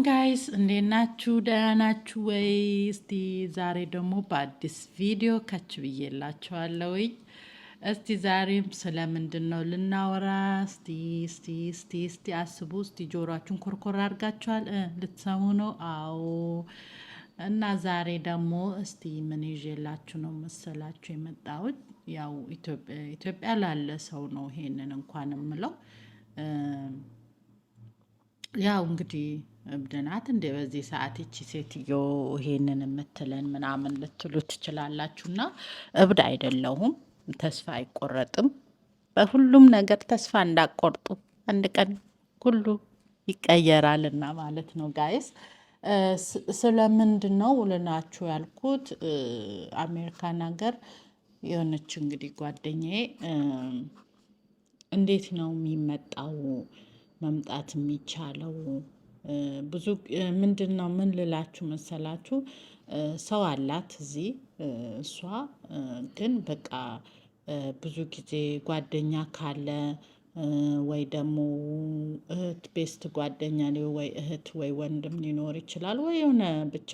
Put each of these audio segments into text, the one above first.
ጋይስ እንዴት ናችሁ? ደህና ናችሁ ወይ? እስቲ ዛሬ ደግሞ በአዲስ ቪዲዮ ከች ብዬላችኋለሁኝ። እስቲ ዛሬም ስለምንድን ነው ልናወራ? እስቲ አስቡ። እስቲ ጆሯችሁን ኮርኮር አድርጋችኋል? ልትሰሙ ነው? አዎ። እና ዛሬ ደግሞ እስቲ ምን ይዤላችሁ ነው መሰላችሁ የመጣሁት? ያው ኢትዮጵያ ላለ ሰው ነው ይሄንን እንኳን የምለው። ያው እንግዲህ እብድ ናት እንደ በዚህ ሰዓት ይቺ ሴትዮ ይሄንን የምትለን ምናምን ልትሉ ትችላላችሁ። እና እብድ አይደለሁም። ተስፋ አይቆረጥም። በሁሉም ነገር ተስፋ እንዳቆርጡ አንድ ቀን ሁሉ ይቀየራልና ማለት ነው ጋይስ። ስለምንድን ነው ልናችሁ ያልኩት? አሜሪካን ሀገር የሆነች እንግዲህ ጓደኛዬ እንዴት ነው የሚመጣው መምጣት የሚቻለው? ብዙ ምንድን ነው ምን ልላችሁ መሰላችሁ? ሰው አላት እዚህ እሷ ግን በቃ ብዙ ጊዜ ጓደኛ ካለ ወይ ደግሞ እህት ቤስት ጓደኛ ወይ እህት ወይ ወንድም ሊኖር ይችላል። ወይ የሆነ ብቻ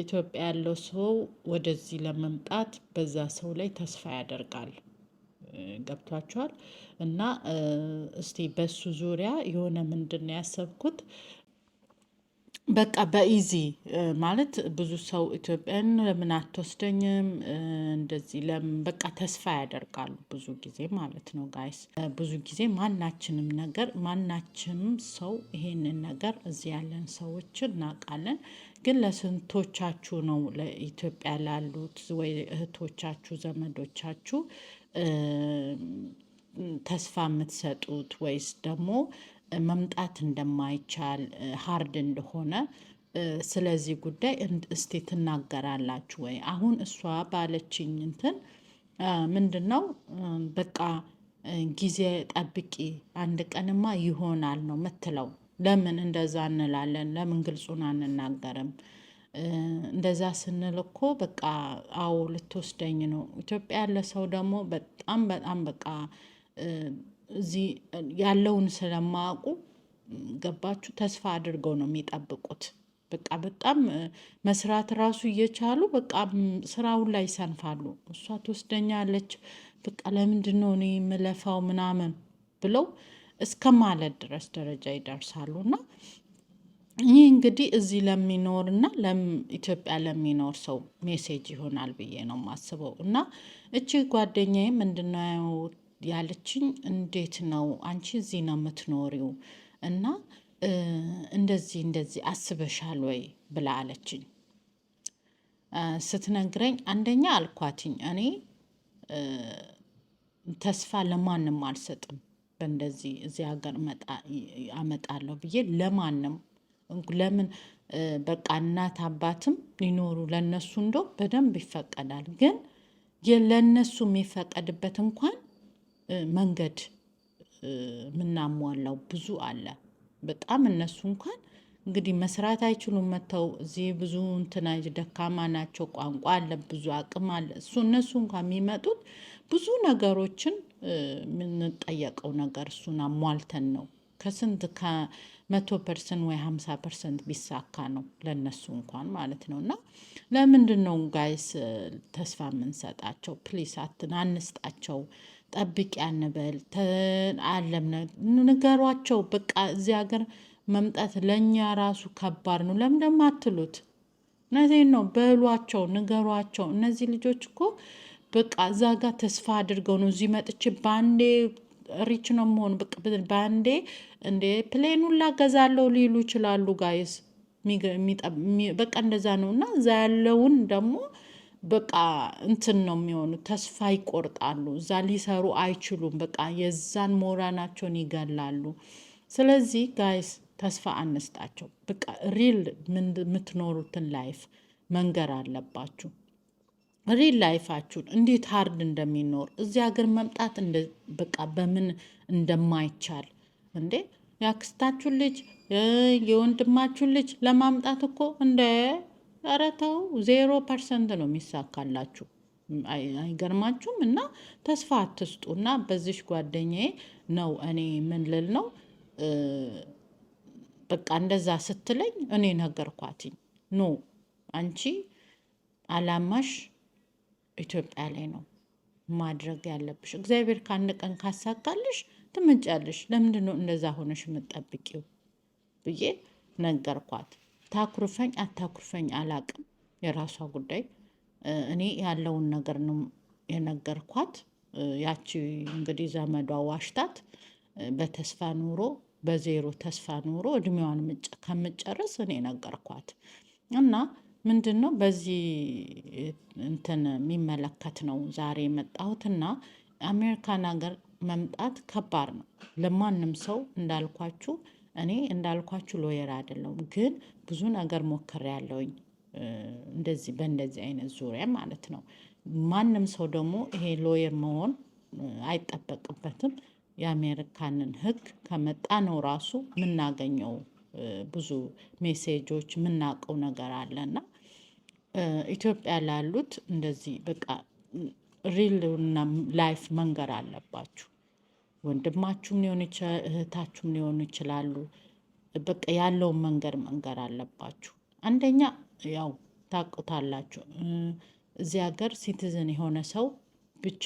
ኢትዮጵያ ያለው ሰው ወደዚህ ለመምጣት በዛ ሰው ላይ ተስፋ ያደርጋል። ገብቷቸዋል። እና እስቲ በሱ ዙሪያ የሆነ ምንድን ነው ያሰብኩት? በቃ በኢዚ ማለት ብዙ ሰው ኢትዮጵያን ለምን አትወስደኝም እንደዚህ ለምን በቃ ተስፋ ያደርጋሉ ብዙ ጊዜ ማለት ነው ጋይስ። ብዙ ጊዜ ማናችንም ሰው ይሄንን ነገር እዚህ ያለን ሰዎች እናውቃለን። ግን ለስንቶቻችሁ ነው ለኢትዮጵያ ላሉት ወይ እህቶቻችሁ ዘመዶቻችሁ ተስፋ የምትሰጡት? ወይስ ደግሞ መምጣት እንደማይቻል ሀርድ እንደሆነ ስለዚህ ጉዳይ እስቲ ትናገራላችሁ ወይ? አሁን እሷ ባለችኝ እንትን ምንድን ነው በቃ ጊዜ ጠብቂ አንድ ቀንማ ይሆናል ነው ምትለው። ለምን እንደዛ እንላለን? ለምን ግልጹን አንናገርም? እንደዛ ስንል እኮ በቃ አዎ ልትወስደኝ ነው። ኢትዮጵያ ያለ ሰው ደግሞ በጣም በጣም በቃ እዚህ ያለውን ስለማያውቁ ገባችሁ ተስፋ አድርገው ነው የሚጠብቁት። በቃ በጣም መስራት ራሱ እየቻሉ በቃ ስራውን ላይ ይሰንፋሉ። እሷ ትወስደኛለች በቃ ለምንድን ነው እኔ የምለፋው ምናምን ብለው እስከ ማለት ድረስ ደረጃ ይደርሳሉ። እና ይህ እንግዲህ እዚህ ለሚኖርና ኢትዮጵያ ለሚኖር ሰው ሜሴጅ ይሆናል ብዬ ነው የማስበው። እና እቺ ጓደኛዬ ምንድነው ያለችኝ? እንዴት ነው አንቺ እዚህ ነው የምትኖሪው እና እንደዚህ አስበሻል ወይ ብላ አለችኝ። ስትነግረኝ አንደኛ አልኳትኝ እኔ ተስፋ ለማንም አልሰጥም። በእንደዚህ እዚህ ሀገር አመጣለሁ ብዬ ለማንም ለምን በቃ እናት አባትም ሊኖሩ ለነሱ እንደው በደንብ ይፈቀዳል። ግን ለነሱ የሚፈቀድበት እንኳን መንገድ ምናሟላው ብዙ አለ። በጣም እነሱ እንኳን እንግዲህ መስራት አይችሉም። መተው እዚህ ብዙ እንትና ደካማ ናቸው። ቋንቋ አለ፣ ብዙ አቅም አለ። እነሱ እንኳን የሚመጡት ብዙ ነገሮችን የምንጠየቀው ነገር እሱን አሟልተን ነው። ከስንት ከ100% ወይ 50% ቢሳካ ነው ለነሱ እንኳን ማለት ነው። እና ለምንድን ነው ጋይስ ተስፋ የምንሰጣቸው? ፕሊስ አንስጣቸው። ጠብቂ አንበል። አለምነ ንገሯቸው። በቃ እዚህ ሀገር መምጣት ለእኛ ራሱ ከባድ ነው። ለምን ደግሞ አትሉት? እውነቴን ነው በሏቸው፣ ንገሯቸው። እነዚህ ልጆች እኮ በቃ እዛ ጋር ተስፋ አድርገው ነው እዚህ መጥቼ ባንዴ ሪች ነው መሆኑ በቃ ባንዴ እንዴ ፕሌኑን ላገዛለው ሊሉ ይችላሉ ጋይስ። በቃ እንደዛ ነው። እና እዛ ያለውን ደግሞ በቃ እንትን ነው የሚሆኑ ተስፋ ይቆርጣሉ። እዛ ሊሰሩ አይችሉም። በቃ የዛን ሞራናቸውን ይገላሉ። ስለዚህ ጋይስ ተስፋ አንስጣቸው። በቃ ሪል የምትኖሩትን ላይፍ መንገር አለባችሁ። ሪል ላይፋችሁን እንዴት ሀርድ እንደሚኖር እዚህ ሀገር መምጣት በቃ በምን እንደማይቻል እንዴ ያክስታችሁን ልጅ የወንድማችሁን ልጅ ለማምጣት እኮ እንደ ኧረ ተው 0% ነው የሚሳካላችሁ። አይገርማችሁም? እና ተስፋ አትስጡ። እና በዚሽ ጓደኛዬ ነው እኔ ምን ልል ነው በቃ እንደዛ ስትለኝ እኔ ነገርኳትኝ። ኖ አንቺ አላማሽ ኢትዮጵያ ላይ ነው ማድረግ ያለብሽ። እግዚአብሔር ከአንድ ቀን ካሳካልሽ ትመጫለሽ። ለምንድን ነው እንደዛ ሆነሽ የምትጠብቂው ብዬ ነገርኳት። ታኩርፈኝ አታኩርፈኝ አላቅም፣ የራሷ ጉዳይ። እኔ ያለውን ነገር ነው የነገርኳት። ያቺ እንግዲህ ዘመዷ ዋሽታት በተስፋ ኑሮ በዜሮ ተስፋ ኑሮ እድሜዋን ከምጨርስ እኔ ነገርኳት። እና ምንድን ነው በዚህ እንትን የሚመለከት ነው ዛሬ የመጣሁትና አሜሪካን ሀገር መምጣት ከባድ ነው ለማንም ሰው። እንዳልኳችሁ እኔ እንዳልኳችሁ ሎየር አይደለሁም፣ ግን ብዙ ነገር ሞክሬያለሁኝ እንደዚህ በእንደዚህ አይነት ዙሪያ ማለት ነው። ማንም ሰው ደግሞ ይሄ ሎየር መሆን አይጠበቅበትም። የአሜሪካንን ሕግ ከመጣ ነው ራሱ የምናገኘው ብዙ ሜሴጆች የምናውቀው ነገር አለና ኢትዮጵያ ላሉት እንደዚህ በቃ ሪልና ላይፍ መንገር አለባችሁ። ወንድማችሁም ሊሆን ይችላል፣ እህታችሁም ሊሆኑ ይችላሉ። በቃ ያለውን መንገር አለባችሁ። አንደኛ ያው ታውቁታላችሁ፣ እዚህ ሀገር ሲቲዝን የሆነ ሰው ብቻ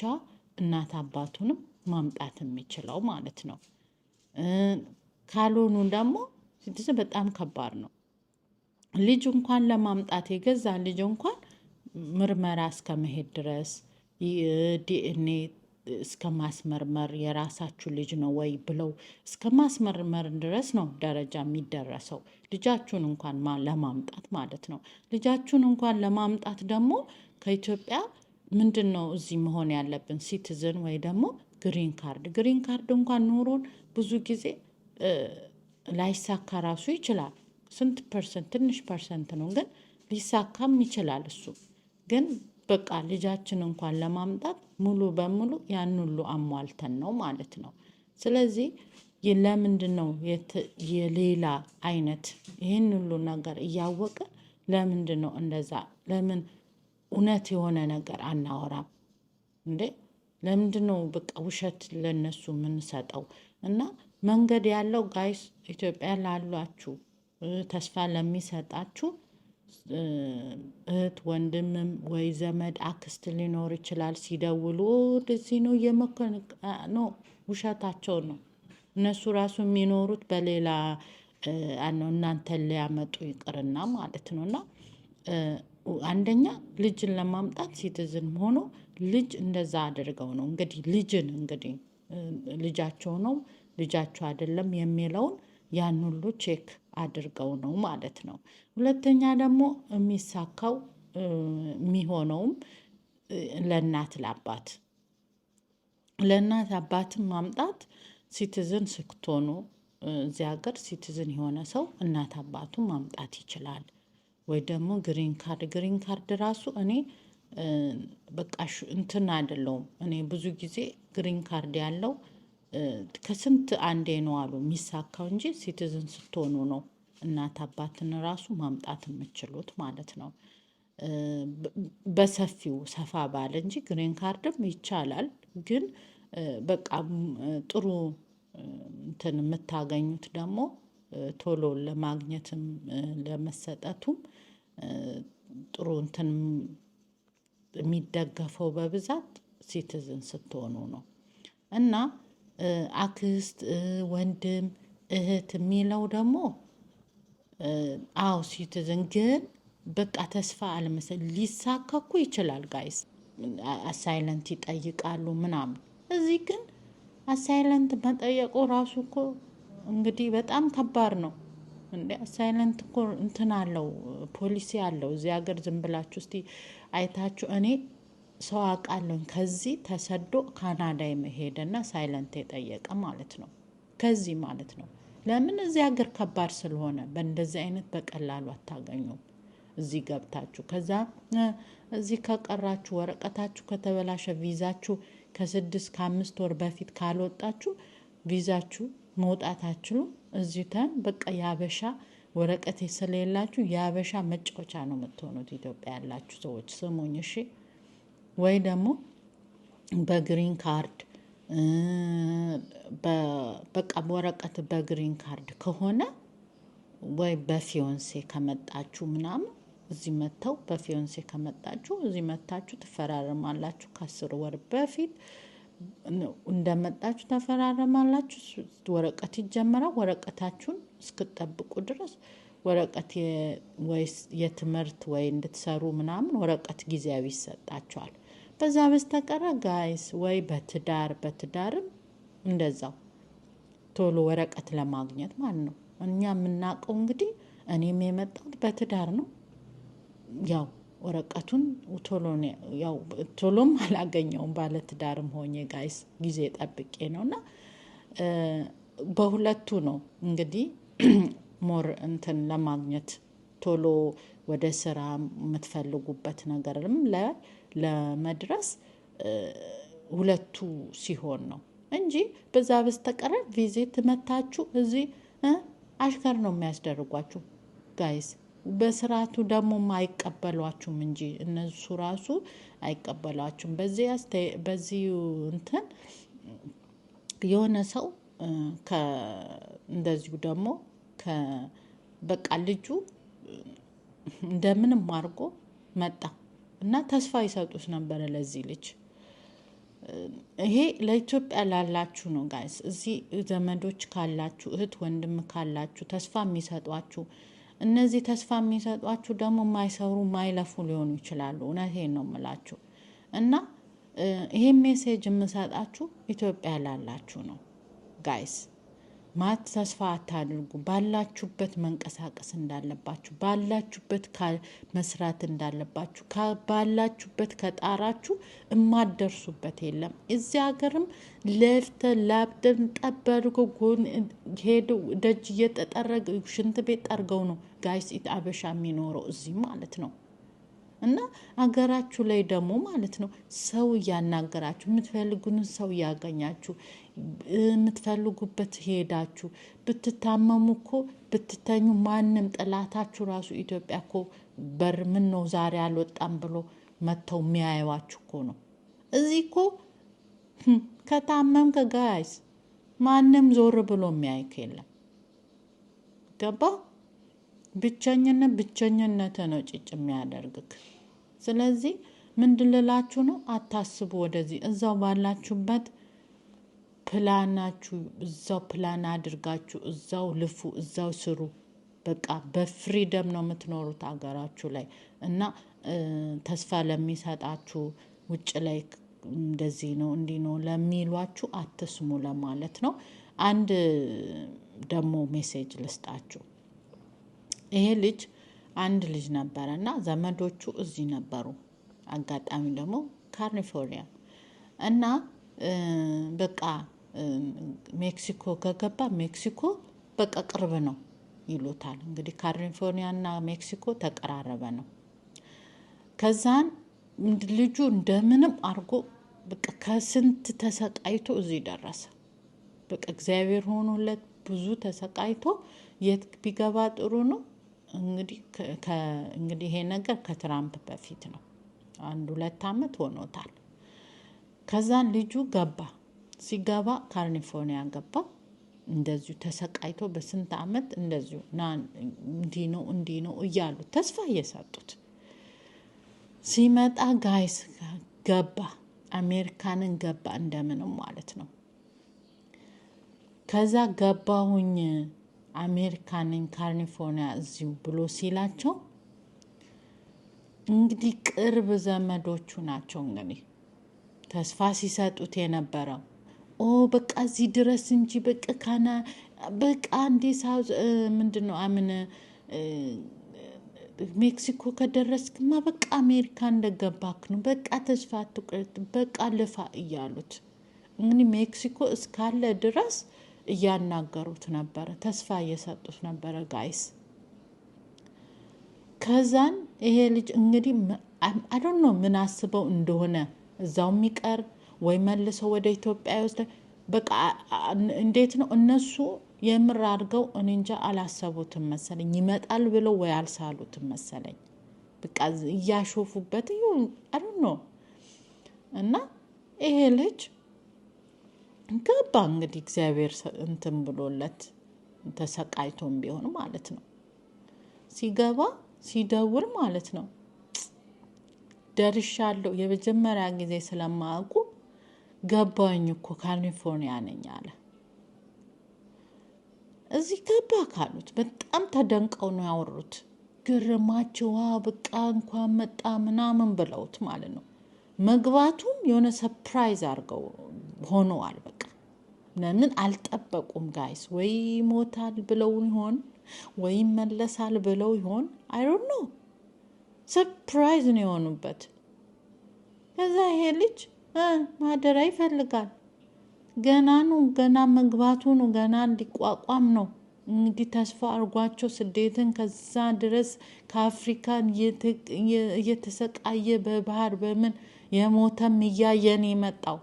እናት አባቱንም ማምጣት የሚችለው ማለት ነው። ካልሆኑ ደግሞ ሲቲዝን በጣም ከባድ ነው። ልጅ እንኳን ለማምጣት የገዛ ልጅ እንኳን ምርመራ እስከ መሄድ ድረስ ዲኤንኤ እስከ ማስመርመር የራሳችሁ ልጅ ነው ወይ ብለው እስከ ማስመርመር ድረስ ነው ደረጃ የሚደረሰው። ልጃችሁን እንኳን ለማምጣት ማለት ነው። ልጃችሁን እንኳን ለማምጣት ደግሞ ከኢትዮጵያ ምንድን ነው እዚህ መሆን ያለብን ሲቲዝን ወይ ደግሞ ግሪን ካርድ። ግሪን ካርድ እንኳን ኑሮን ብዙ ጊዜ ላይሳካ ራሱ ይችላል። ስንት ፐርሰንት ትንሽ ፐርሰንት ነው፣ ግን ሊሳካም ይችላል። እሱ ግን በቃ ልጃችን እንኳን ለማምጣት ሙሉ በሙሉ ያን ሁሉ አሟልተን ነው ማለት ነው። ስለዚህ ለምንድን ነው የሌላ አይነት ይህን ሁሉ ነገር እያወቀ ለምንድን ነው እንደዛ? ለምን እውነት የሆነ ነገር አናወራም እንዴ? ለምንድን ነው በቃ ውሸት ለነሱ የምንሰጠው? እና መንገድ ያለው ጋይስ ኢትዮጵያ ላሏችሁ ተስፋ ለሚሰጣችሁ እህት ወንድምም ወይ ዘመድ አክስት ሊኖር ይችላል። ሲደውሉ ወደዚህ ነው እየመከን ነው፣ ውሸታቸው ነው። እነሱ ራሱ የሚኖሩት በሌላ ነው፣ እናንተን ሊያመጡ ይቅርና ማለት ነው። እና አንደኛ ልጅን ለማምጣት ሲቲዝን ሆኖ ልጅ እንደዛ አድርገው ነው እንግዲህ ልጅን እንግዲህ ልጃቸው ነው ልጃቸው አይደለም የሚለውን ያን ሁሉ ቼክ አድርገው ነው ማለት ነው። ሁለተኛ ደግሞ የሚሳካው የሚሆነውም ለእናት አባትን ማምጣት ሲቲዝን ስትሆኑ እዚህ ሀገር ሲቲዝን የሆነ ሰው እናት አባቱን ማምጣት ይችላል። ወይ ደግሞ ግሪን ካርድ ራሱ እኔ በቃ እንትን አይደለውም። እኔ ብዙ ጊዜ ግሪን ካርድ ያለው ከስንት አንዴ ነው አሉ የሚሳካው እንጂ ሲቲዝን ስትሆኑ ነው እናት አባትን ራሱ ማምጣት የምችሉት ማለት ነው። በሰፊው ሰፋ ባለ እንጂ ግሪን ካርድም ይቻላል። ግን በቃ ጥሩ እንትን የምታገኙት ደግሞ ቶሎ ለማግኘትም ለመሰጠቱም ጥሩ እንትን የሚደገፈው በብዛት ሲቲዝን ስትሆኑ ነው። እና አክስት ወንድም እህት የሚለው ደግሞ አዎ ሲቲዝን ግን በቃ ተስፋ አለመሰል ሊሳካኩ ይችላል ጋይስ። አሳይለንት ይጠይቃሉ ምናምን። እዚህ ግን አሳይለንት መጠየቁ ራሱ እኮ እንግዲህ በጣም ከባድ ነው እንዴ። አሳይለንት እኮ እንትን አለው ፖሊሲ አለው እዚህ ሀገር። ዝም ብላችሁ እስቲ አይታችሁ እኔ ሰው አውቃለሁ ከዚህ ተሰዶ ካናዳ የመሄድና ሳይለንት የጠየቀ ማለት ነው። ከዚህ ማለት ነው። ለምን እዚህ ሀገር ከባድ ስለሆነ በእንደዚህ አይነት በቀላሉ አታገኙም። እዚህ ገብታችሁ ከዛ እዚህ ከቀራችሁ ወረቀታችሁ ከተበላሸ ቪዛችሁ ከ6 ከ5 ወር በፊት ካልወጣችሁ ቪዛችሁ መውጣታችሁ እዚህ በቃ የአበሻ ወረቀት ስለሌላችሁ የአበሻ መጫወቻ ነው የምትሆኑት። ኢትዮጵያ ያላችሁ ሰዎች ስሙኝ እሺ። ወይ ደግሞ በግሪን ካርድ በቃ ወረቀት በግሪን ካርድ ከሆነ ወይ በፊዮንሴ ከመጣችሁ ምናምን እዚህ መተው በፊዮንሴ ከመጣችሁ እዚህ መታችሁ ትፈራረማላችሁ። ከ10 ወር በፊት እንደመጣችሁ ተፈራረማላችሁ። ወረቀት ይጀመራል። ወረቀታችሁን እስክትጠብቁ ድረስ ወረቀት ወይስ የትምህርት ወይ እንድትሰሩ ምናምን ወረቀት ጊዜያዊ ይሰጣችኋል። በዛ በስተቀር ጋይስ ወይ በትዳርም እንደዛው ቶሎ ወረቀት ለማግኘት ማለት ነው። እኛ የምናውቀው እንግዲህ እኔም የመጣሁት በትዳር ነው። ያው ወረቀቱን ቶሎም አላገኘውም ባለትዳርም ሆኜ ጋይስ ጊዜ ጠብቄ ነውና በሁለቱ ነው እንግዲህ ሞር እንትን ለማግኘት ቶሎ ወደ ስራ የምትፈልጉበት ነገርም ለመድረስ ሁለቱ ሲሆን ነው እንጂ በዛ በስተቀር ቪዚት መታችሁ እዚህ አሽከር ነው የሚያስደርጓችሁ ጋይስ። በስርዓቱ ደግሞ አይቀበሏችሁም እንጂ እነሱ ራሱ አይቀበሏችሁም። በዚህ እንትን የሆነ ሰው እንደዚሁ ደግሞ በቃ ልጁ እንደምንም አድርጎ መጣ እና ተስፋ ይሰጡት ነበር ለዚህ ልጅ። ይሄ ለኢትዮጵያ ላላችሁ ነው ጋይስ። እዚህ ዘመዶች ካላችሁ እህት ወንድም ካላችሁ ተስፋ የሚሰጧችሁ እነዚህ ተስፋ የሚሰጧችሁ ደግሞ የማይሰሩ የማይለፉ ሊሆኑ ይችላሉ። እውነቴን ነው የምላችሁ። እና ይሄ ሜሴጅ የምሰጣችሁ ኢትዮጵያ ላላችሁ ነው ጋይስ። ተስፋ አታድርጉ። ባላችሁበት መንቀሳቀስ እንዳለባችሁ፣ ባላችሁበት መስራት እንዳለባችሁ፣ ባላችሁበት ከጣራችሁ እማደርሱበት የለም። እዚህ ሀገርም ላብተን ጠበርጎ ሄዱ ደጅ እየተጠረገ ሽንት ቤት ጠርገው ነው ጋይስ አበሻ የሚኖረው እዚህ ማለት ነው። እና አገራችሁ ላይ ደግሞ ማለት ነው ሰው እያናገራችሁ የምትፈልጉን ሰው ያገኛችሁ የምትፈልጉበት ሄዳችሁ ብትታመሙ እኮ ብትተኙ ማንም ጠላታችሁ ራሱ ኢትዮጵያ እኮ በር ምን ነው ዛሬ አልወጣም ብሎ መተው የሚያዩዋችሁ እኮ ነው። እዚህ እኮ ከታመምከ ጋይስ ማንም ዞር ብሎ የሚያይክ የለም። ገባ? ብቸኝነት ነው ጭጭ የሚያደርግክ። ስለዚህ ምንድን ልላችሁ ነው? አታስቡ ወደዚህ እዛው ባላችሁበት ፕላናችሁ እዛው ፕላን አድርጋችሁ እዛው ልፉ፣ እዛው ስሩ። በቃ በፍሪደም ነው የምትኖሩት አገራችሁ ላይ እና ተስፋ ለሚሰጣችሁ ውጭ ላይ እንደዚህ ነው እንዲህ ነው ለሚሏችሁ አትስሙ ለማለት ነው። አንድ ደግሞ ሜሴጅ ልስጣችሁ። ይሄ ልጅ አንድ ልጅ ነበረ እና ዘመዶቹ እዚህ ነበሩ። አጋጣሚ ደግሞ ካሊፎርኒያ እና በቃ ሜክሲኮ ከገባ ሜክሲኮ በቃ ቅርብ ነው ይሉታል። እንግዲህ ካሊፎርኒያ እና ሜክሲኮ ተቀራረበ ነው። ከዛን ልጁ እንደምንም አድርጎ በቃ ከስንት ተሰቃይቶ እዚህ ደረሰ። በቃ እግዚአብሔር ሆኖለት ብዙ ተሰቃይቶ የት ቢገባ ጥሩ ነው? እንግዲህ ይሄ ነገር ከትራምፕ በፊት ነው። 1-2 አመት ሆኖታል። ከዛን ልጁ ገባ። ሲገባ ካሊፎርኒያ ገባ። እንደዚሁ ተሰቃይቶ በስንት አመት እንደዚሁ እንዲህ ነው እያሉ ተስፋ እየሰጡት ሲመጣ ጋይስ ገባ። አሜሪካንን ገባ እንደምንም ማለት ነው። ከዛ ገባሁኝ አሜሪካንን ካሊፎርኒያ እዚሁ ብሎ ሲላቸው እንግዲህ ቅርብ ዘመዶቹ ናቸው እንግዲህ ተስፋ ሲሰጡት የነበረው በቃ እዚህ ድረስ እንጂ በቃ እንዴ ምንድነው ሜክሲኮ ከደረስክማ በቃ አሜሪካ እንደገባክ ነው። በቃ ተስፋ አትቁረጥ፣ በቃ ልፋ እያሉት እንግዲህ ሜክሲኮ እስካለ ድረስ እያናገሩት ነበረ፣ ተስፋ እየሰጡት ነበረ ጋይስ። ከዛን ይሄ ልጅ እንግዲህ አዶን ነው ምን አስበው እንደሆነ እዛው የሚቀር ወይ መልሰው ወደ ኢትዮጵያ ይወስደ በቃ እንዴት ነው እነሱ የምር አድርገው እኔ እንጃ አላሰቡትም መሰለኝ። ይመጣል ብለው ወይ አልሳሉትም መሰለኝ። በቃ እያሾፉበት አዶን ነው። እና ይሄ ልጅ ገባ እንግዲህ እግዚአብሔር እንትን ብሎለት ተሰቃይቶም ቢሆን ማለት ነው። ሲገባ ሲደውል ማለት ነው ደርሻለሁ የመጀመሪያ ጊዜ ስለማውቁ ገባኝ እኮ ካሊፎርኒያ ነኝ አለ። እዚህ ገባ ካሉት በጣም ተደንቀው ነው ያወሩት። ግርማቸው በቃ እንኳን መጣ ምናምን ብለውት ማለት ነው። መግባቱም የሆነ ሰርፕራይዝ አድርገው ሆነዋል። በቃ ለምን አልጠበቁም ጋይስ። ወይ ሞታል ብለው ይሆን ወይ መለሳል ብለው ይሆን አይ ዶንት ኖ። ሰርፕራይዝ ነው የሆኑበት። ከዛ ይሄ ልጅ ማደራ ይፈልጋል። ገና መግባቱ ነው፣ ገና እንዲቋቋም ነው። እንግዲህ ተስፋ አርጓቸው ስደትን ከዛ ድረስ ከአፍሪካን እየተሰቃየ በባህር በምን የሞተም እያየን የመጣው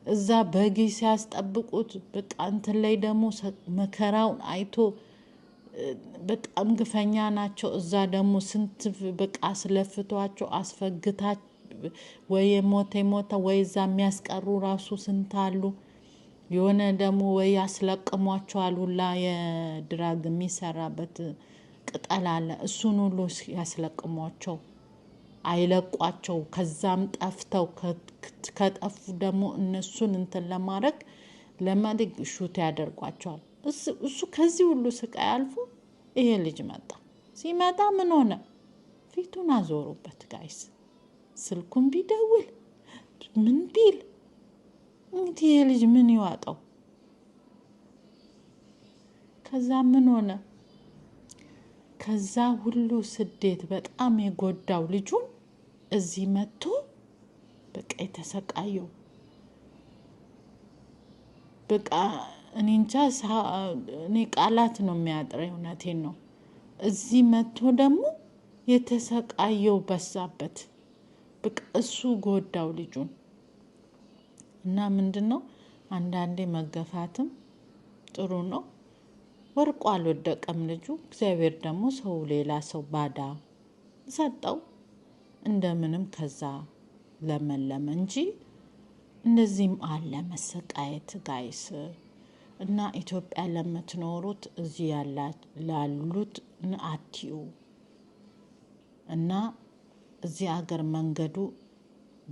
እዛ በጊ ሲያስጠብቁት በቃ እንትን ላይ ደግሞ መከራውን አይቶ በጣም ግፈኛ ናቸው። እዛ ደግሞ ስንት በቃ አስለፍቷቸው አስፈግታቸው ወይ ሞተ ወይ እዛ የሚያስቀሩ ራሱ ስንት አሉ። የሆነ ደግሞ ወይ ያስለቅሟቸዋል ሁላ የድራግ የሚሰራበት ቅጠል አለ። እሱን ሁሉ ያስለቅሟቸው አይለቋቸው። ከዛም ጠፍተው ከጠፉ ደግሞ እነሱን እንትን ለማድረግ ሹት ያደርጓቸዋል። እሱ ከዚህ ሁሉ ስቃይ አልፎ ይሄ ልጅ መጣ። ሲመጣ ምን ሆነ? ፊቱን አዞሩበት ጋይስ። ስልኩን ቢደውል ምን ቢል እንግዲህ ይሄ ልጅ ምን ይዋጣው? ከዛ ምን ሆነ? ከዛ ሁሉ ስደት በጣም የጎዳው ልጁን እዚህ መጥቶ በቃ የተሰቃየው በቃ እኔ እንጃ እኔ ቃላት ነው የሚያጥረኝ። እውነቴን ነው። እዚህ መጥቶ ደግሞ የተሰቃየው በዛበት። በቃ እሱ ጎዳው ልጁን። እና ምንድነው አንዳንዴ መገፋትም ጥሩ ነው። ወርቁ አልወደቀም ልጁ። እግዚአብሔር ደግሞ ሰው ሌላ ሰው ባዳ ሰጠው። እንደምንም ከዛ ለመለመ እንጂ እንደዚህም አለ መሰቃየት ጋይስ። እና ኢትዮጵያ ለምትኖሩት እዚህ ላሉት አትዩ። እና እዚህ ሀገር መንገዱ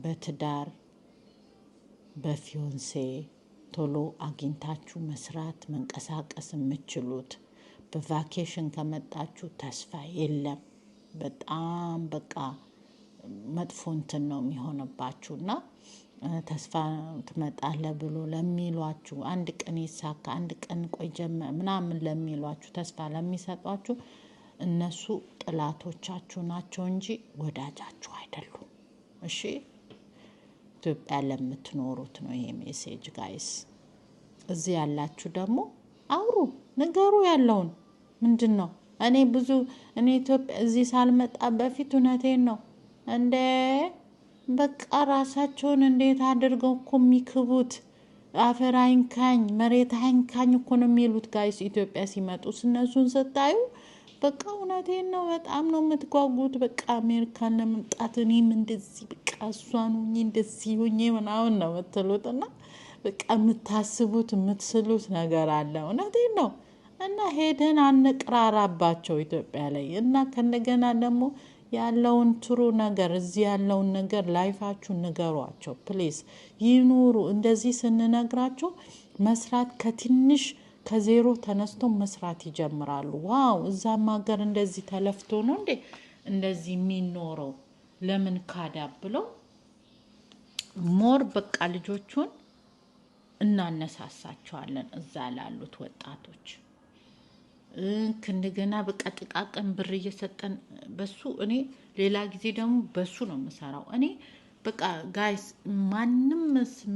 በትዳር በፊዮንሴ ቶሎ አግኝታችሁ መስራት መንቀሳቀስ የምትችሉት። በቫኬሽን ከመጣችሁ ተስፋ የለም። በጣም በቃ መጥፎ እንትን ነው የሚሆንባችሁና ተስፋ ትመጣለህ ብሎ ለሚሏችሁ አንድ ቀን ይሳካ አንድ ቀን ቆይ ምናምን ለሚሏችሁ ተስፋ ለሚሰጧችሁ እነሱ ጥላቶቻችሁ ናቸው እንጂ ወዳጃችሁ አይደሉም። እሺ ኢትዮጵያ ለምትኖሩት ነው ይሄ ሜሴጅ ጋይስ። እዚህ ያላችሁ ደግሞ አውሩ ንገሩ ያለውን ምንድነው? እኔ ኢትዮጵያ እዚህ ሳልመጣ በፊት እውነቴን ነው እንደ በቃ ራሳቸውን እንዴት አድርገው እኮ የሚክቡት አፈር አይንካኝ መሬት አይንካኝ እኮ ነው የሚሉት ጋይስ። ኢትዮጵያ ሲመጡ እነሱን ስታዩ በቃ እውነቴን ነው በጣም ነው የምትጓጉት። በቃ አሜሪካን ለመምጣት እኔም እንደዚህ በቃ እሷን ሆኜ እንደዚህ ሆኜ ምናምን ነው የምትሉትና በቃ የምታስቡት የምትስሉት ነገር አለ። እውነቴን ነው። እና ሄደን አንቅራራባቸው ኢትዮጵያ ላይ እና ከነገና ደግሞ ያለውን ትሩ ነገር እዚህ ያለውን ነገር ላይፋችሁ ንገሯቸው ፕሊዝ። ይኑሩ። እንደዚህ ስንነግራቸው መስራት ከትንሽ ከዜሮ ተነስቶ መስራት ይጀምራሉ። ዋው እዛም ሀገር እንደዚህ ተለፍቶ ነው እንዴ እንደዚህ የሚኖረው ለምን ካዳ ብለው ሞር በቃ ልጆቹን እናነሳሳቸዋለን እዛ ላሉት ወጣቶች። እንደገና በቃ ጥቃቅን ብር እየሰጠን በሱ እኔ ሌላ ጊዜ ደግሞ በሱ ነው የምሰራው። እኔ በቃ ጋይስ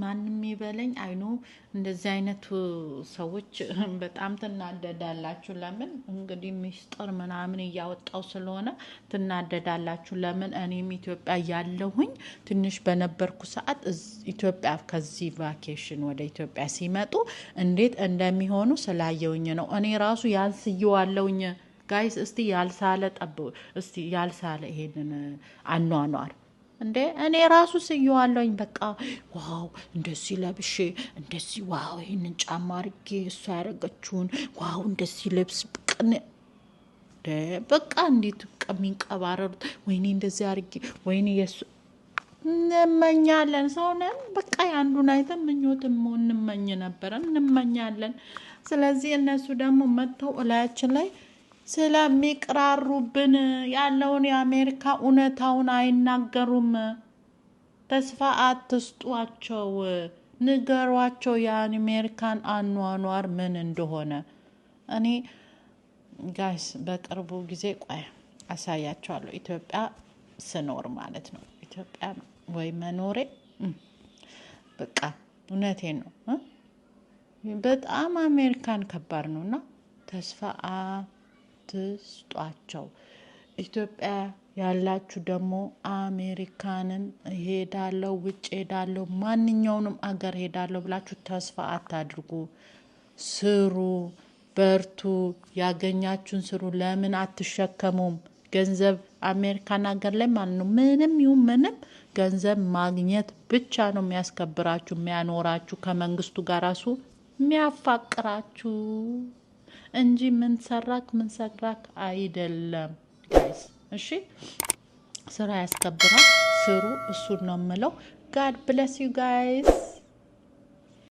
ማንም ይበለኝ አይኖ እንደዚህ አይነት ሰዎች በጣም ትናደዳላችሁ። ለምን እንግዲህ ሚስጥር ምናምን እያወጣው ስለሆነ ትናደዳላችሁ። ለምን እኔም ኢትዮጵያ ያለሁኝ ትንሽ በነበርኩ ሰዓት ኢትዮጵያ ከዚህ ቫኬሽን ወደ ኢትዮጵያ ሲመጡ እንዴት እንደሚሆኑ ስላየውኝ ነው። እኔ ራሱ ያልስየዋለሁኝ ጋይስ። እስቲ ያልሳለ ይሄንን አኗኗር እንዴ እኔ ራሱ ስየዋለሁኝ። በቃ ዋው እንደዚህ ለብሼ እንደዚህ ዋው ይሄንን ጫማ አድርጌ እሷ ያደረገችውን ዋው እንደዚህ ልብስ በቃ እንዴት የሚንቀባረሩት ወይኔ እንደዚህ አድርጌ ወይኔ የሱ እንመኛለን። ሰው ነን በቃ ያንዱን አይተን ምኞት እንመኝ ነበረ እንመኛለን። ስለዚህ እነሱ ደግሞ መጥተው እላያችን ላይ ስለሚቅራሩብን ያለውን የአሜሪካ እውነታውን አይናገሩም። ተስፋ አትስጧቸው፣ ንገሯቸው የአሜሪካን አኗኗር ምን እንደሆነ። እኔ ጋይስ በቅርቡ ጊዜ ቆይ አሳያቸዋለሁ። ኢትዮጵያ ስኖር ማለት ነው። ኢትዮጵያ ነው ወይ መኖሬ በቃ እውነቴን ነው። በጣም አሜሪካን ከባድ ነው እና ተስፋ አትስጧቸው። ኢትዮጵያ ያላችሁ ደግሞ አሜሪካንን ሄዳለሁ ውጭ ሄዳለሁ ማንኛውንም አገር ሄዳለሁ ብላችሁ ተስፋ አታድርጉ። ስሩ፣ በርቱ፣ ያገኛችሁን ስሩ። ለምን አትሸከሙም? ገንዘብ አሜሪካን ሀገር ላይ ማለት ነው ምንም ይሁን ምንም ገንዘብ ማግኘት ብቻ ነው የሚያስከብራችሁ የሚያኖራችሁ ከመንግስቱ ጋር ራሱ የሚያፋቅራችሁ እንጂ ምን ሰራክ አይደለም ጋይስ። እሺ ስራ ያስከብራል። ስሩ። እሱን ነው የምለው። ጋድ ብለስ ዩ ጋይስ።